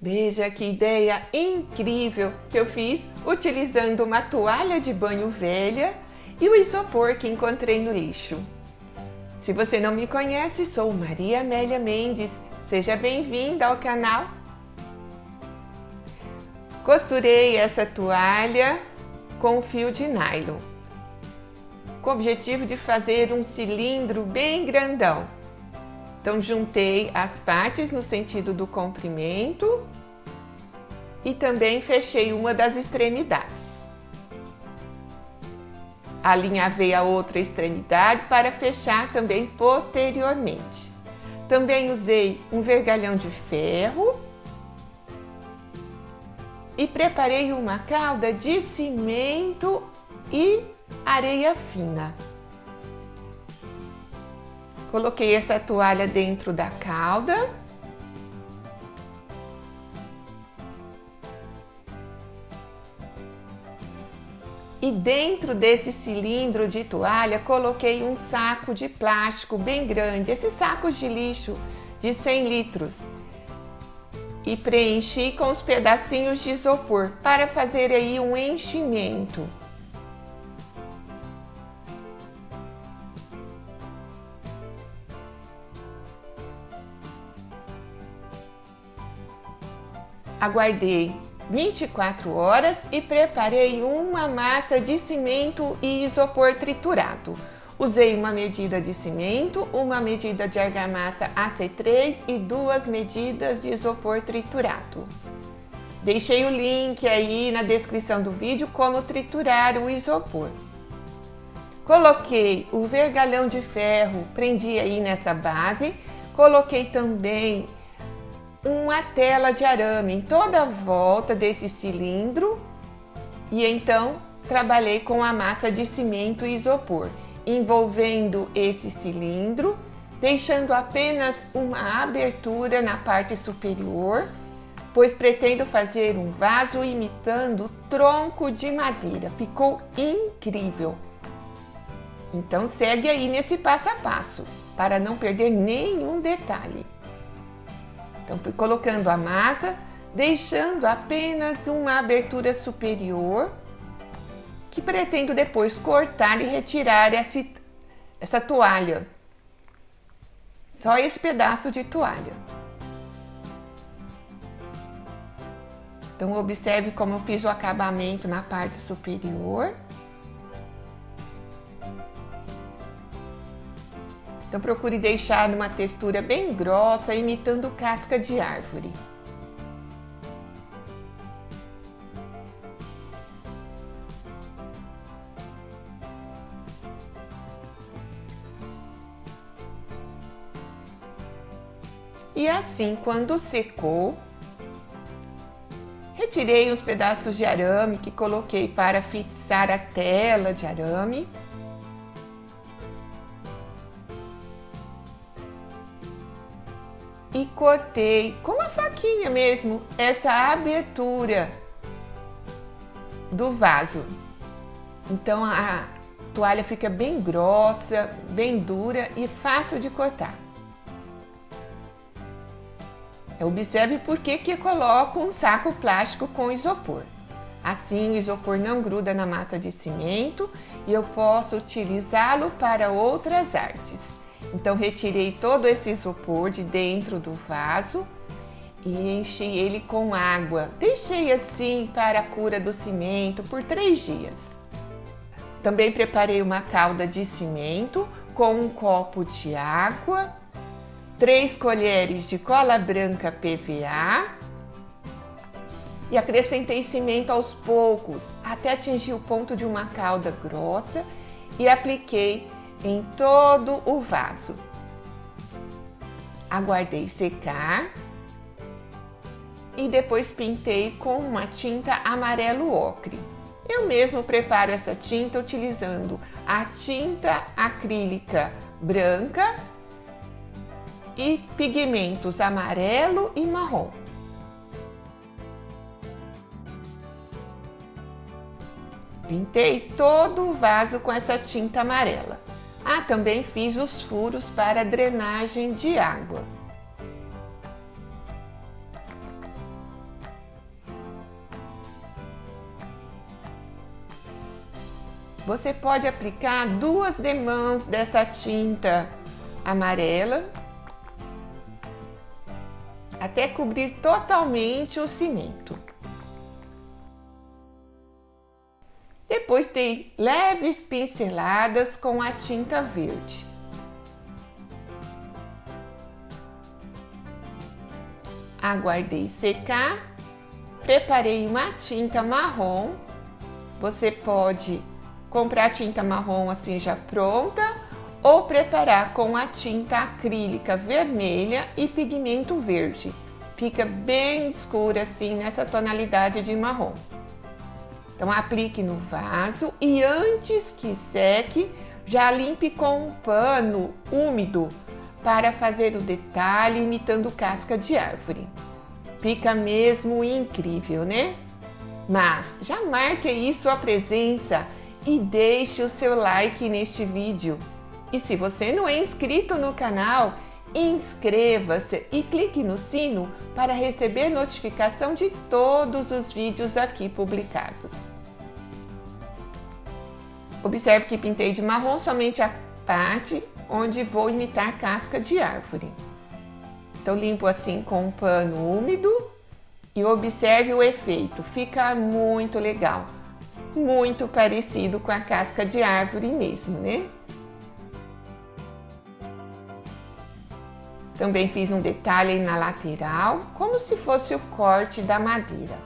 Veja que ideia incrível que eu fiz utilizando uma toalha de banho velha e o isopor que encontrei no lixo. Se você não me conhece, sou Maria Amélia Mendes. Seja bem-vinda ao canal. Costurei essa toalha com fio de nylon, com o objetivo de fazer um cilindro bem grandão. Então juntei as partes no sentido do comprimento e também fechei uma das extremidades. Alinhavei a outra extremidade para fechar também posteriormente. Também usei um vergalhão de ferro e preparei uma calda de cimento e areia fina. Coloquei essa toalha dentro da calda e dentro desse cilindro de toalha coloquei um saco de plástico bem grande, esses sacos de lixo de 100 litros, e preenchi com os pedacinhos de isopor para fazer aí um enchimento. Aguardei 24 horas e preparei uma massa de cimento e isopor triturado. Usei uma medida de cimento, uma medida de argamassa AC3 e 2 medidas de isopor triturado. Deixei o link aí na descrição do vídeo como triturar o isopor. Coloquei o vergalhão de ferro, prendi aí nessa base, coloquei também uma tela de arame em toda a volta desse cilindro e então trabalhei com a massa de cimento e isopor, envolvendo esse cilindro, deixando apenas uma abertura na parte superior, pois pretendo fazer um vaso imitando tronco de madeira. Ficou incrível! Então segue aí nesse passo a passo, para não perder nenhum detalhe. Então fui colocando a massa, deixando apenas uma abertura superior, que pretendo depois cortar e retirar essa toalha. Só esse pedaço de toalha. Então observe como eu fiz o acabamento na parte superior. Então procure deixar uma textura bem grossa, imitando casca de árvore. E assim, quando secou, retirei os pedaços de arame que coloquei para fixar a tela de arame. E cortei com uma faquinha mesmo essa abertura do vaso. Então a toalha fica bem grossa, bem dura e fácil de cortar. Observe por que eu coloco um saco plástico com isopor. Assim o isopor não gruda na massa de cimento e eu posso utilizá-lo para outras artes. Então retirei todo esse isopor de dentro do vaso e enchi ele com água. Deixei assim para a cura do cimento por 3 dias. Também preparei uma calda de cimento com um copo de água, 3 colheres de cola branca PVA e acrescentei cimento aos poucos até atingir o ponto de uma calda grossa e apliquei em todo o vaso. Aguardei secar e depois pintei com uma tinta amarelo ocre. Eu mesmo preparo essa tinta utilizando a tinta acrílica branca e pigmentos amarelo e marrom. Pintei todo o vaso com essa tinta amarela. Também fiz os furos para drenagem de água. você pode aplicar 2 demãos dessa tinta amarela até cobrir totalmente o cimento. Depois dei leves pinceladas com a tinta verde. Aguardei secar, preparei uma tinta marrom. Você pode comprar tinta marrom assim já pronta ou preparar com a tinta acrílica vermelha e pigmento verde. Fica bem escura assim nessa tonalidade de marrom. Então aplique no vaso e antes que seque, já limpe com um pano úmido para fazer o detalhe imitando casca de árvore. Fica mesmo incrível, né? Mas já marque aí sua presença e deixe o seu like neste vídeo. E se você não é inscrito no canal, inscreva-se e clique no sino para receber notificação de todos os vídeos aqui publicados. Observe que pintei de marrom somente a parte onde vou imitar casca de árvore. Então limpo assim com um pano úmido e observe o efeito, fica muito legal, muito parecido com a casca de árvore mesmo, né? Também fiz um detalhe aí na lateral, como se fosse o corte da madeira.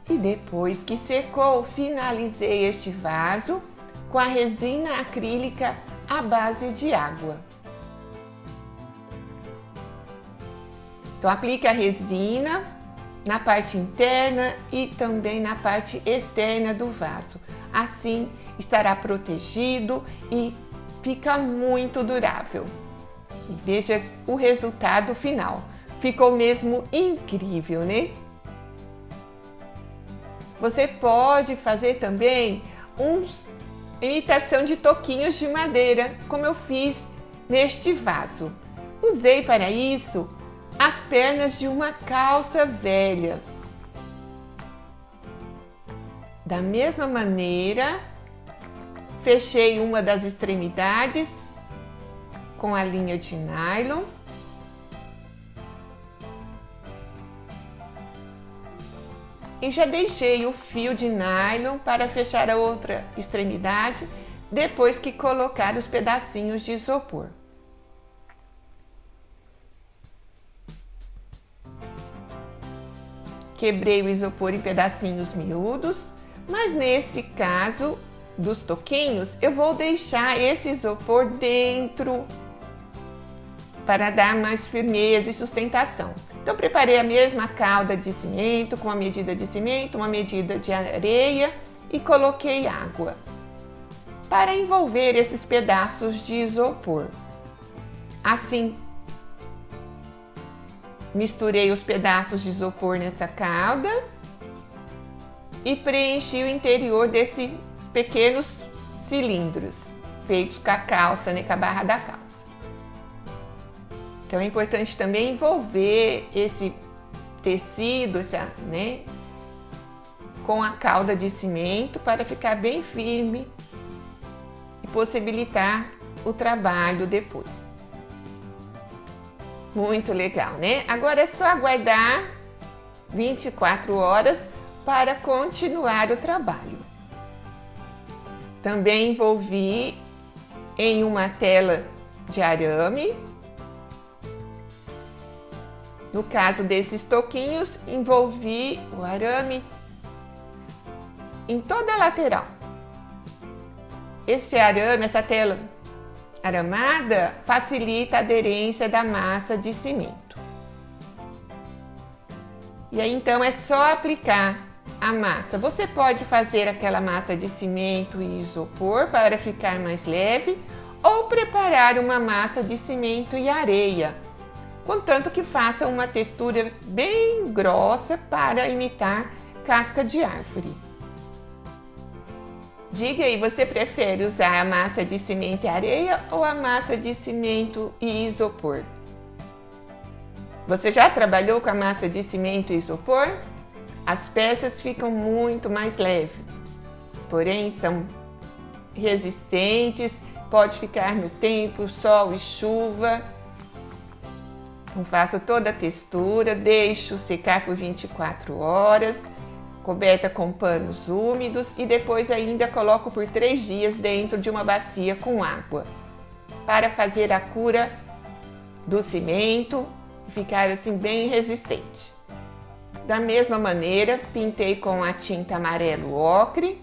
E depois que secou, finalizei este vaso com a resina acrílica à base de água. Então aplique a resina na parte interna e também na parte externa do vaso. Assim estará protegido e fica muito durável. E veja o resultado final. Ficou mesmo incrível, né? Você pode fazer também imitação de toquinhos de madeira, como eu fiz neste vaso. Usei para isso as pernas de uma calça velha. Da mesma maneira, fechei uma das extremidades com a linha de nylon. E já deixei o fio de nylon para fechar a outra extremidade depois que colocar os pedacinhos de isopor. Quebrei o isopor em pedacinhos miúdos, mas nesse caso dos toquinhos, eu vou deixar esse isopor dentro para dar mais firmeza e sustentação. Então preparei a mesma calda de cimento, com a medida de cimento, uma medida de areia e coloquei água para envolver esses pedaços de isopor. Assim, misturei os pedaços de isopor nessa calda e preenchi o interior desses pequenos cilindros feitos com a calça, né, com a barra da calça. Então é importante também envolver esse tecido, né, com a calda de cimento para ficar bem firme e possibilitar o trabalho depois. Muito legal, né? Agora é só aguardar 24 horas para continuar o trabalho. Também envolvi em uma tela de arame. No caso desses toquinhos, envolvi o arame em toda a lateral. Esse arame, essa tela aramada, facilita a aderência da massa de cimento. E aí então é só aplicar a massa. Você pode fazer aquela massa de cimento e isopor para ficar mais leve ou preparar uma massa de cimento e areia, contanto que faça uma textura bem grossa para imitar casca de árvore. Diga aí, você prefere usar a massa de cimento e areia ou a massa de cimento e isopor? Você já trabalhou com a massa de cimento e isopor? as peças ficam muito mais leves, porém são resistentes, pode ficar no tempo, sol e chuva. Então faço toda a textura, deixo secar por 24 horas, coberta com panos úmidos e depois ainda coloco por 3 dias dentro de uma bacia com água, para fazer a cura do cimento e ficar assim bem resistente. Da mesma maneira, pintei com a tinta amarelo ocre.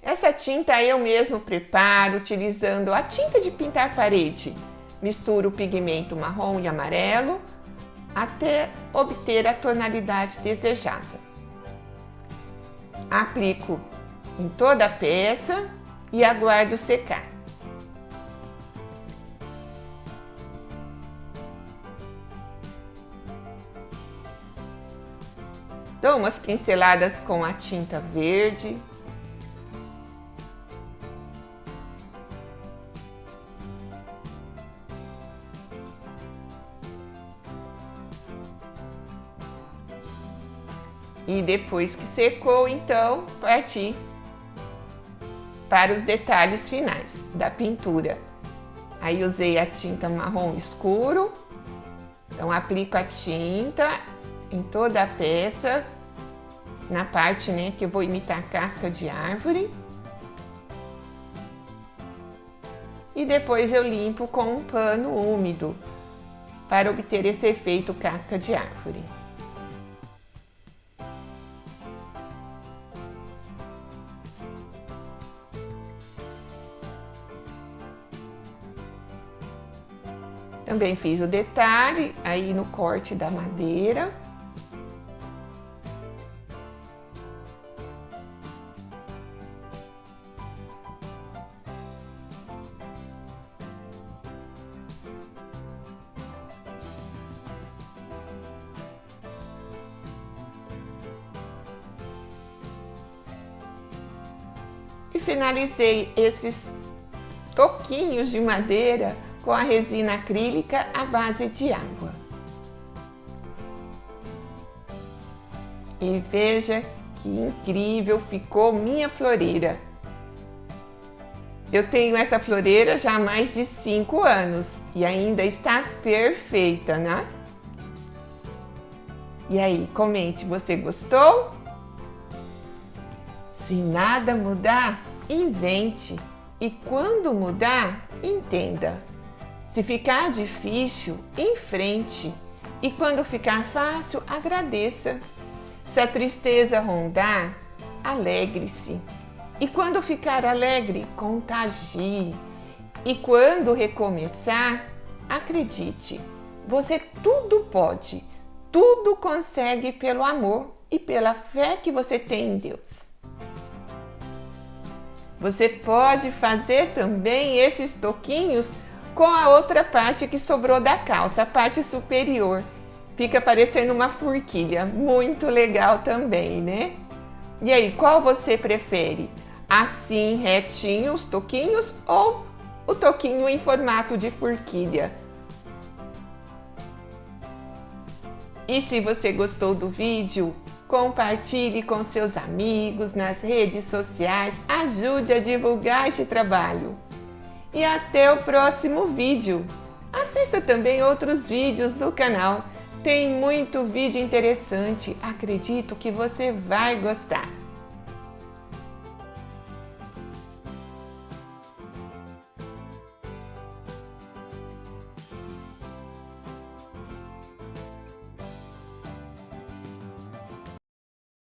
Essa tinta eu mesmo preparo utilizando a tinta de pintar parede. Misturo o pigmento marrom e amarelo até obter a tonalidade desejada. Aplico em toda a peça e aguardo secar. Dou umas pinceladas com a tinta verde. E depois que secou, então, parti para os detalhes finais da pintura. Aí usei a tinta marrom escuro. Então aplico a tinta em toda a peça, na parte, né, que eu vou imitar casca de árvore. E depois eu limpo com um pano úmido para obter esse efeito casca de árvore. Também fiz o detalhe aí no corte da madeira. E finalizei esses toquinhos de madeira com a resina acrílica à base de água. E veja que incrível ficou minha floreira. Eu tenho essa floreira já há mais de 5 anos e ainda está perfeita, né? E aí, comente, você gostou? Se nada mudar, invente. E quando mudar, entenda. Se ficar difícil, enfrente. E quando ficar fácil, agradeça. Se a tristeza rondar, alegre-se. E quando ficar alegre, contagie. E quando recomeçar, acredite. Você tudo pode, tudo consegue pelo amor e pela fé que você tem em Deus. Você pode fazer também esses toquinhos com a outra parte que sobrou da calça, a parte superior. Fica parecendo uma forquilha, muito legal também, né? E aí, qual você prefere? Assim, retinho, os toquinhos, ou o toquinho em formato de forquilha? E se você gostou do vídeo, compartilhe com seus amigos nas redes sociais, ajude a divulgar este trabalho. E até o próximo vídeo. Assista também outros vídeos do canal. Tem muito vídeo interessante. Acredito que você vai gostar.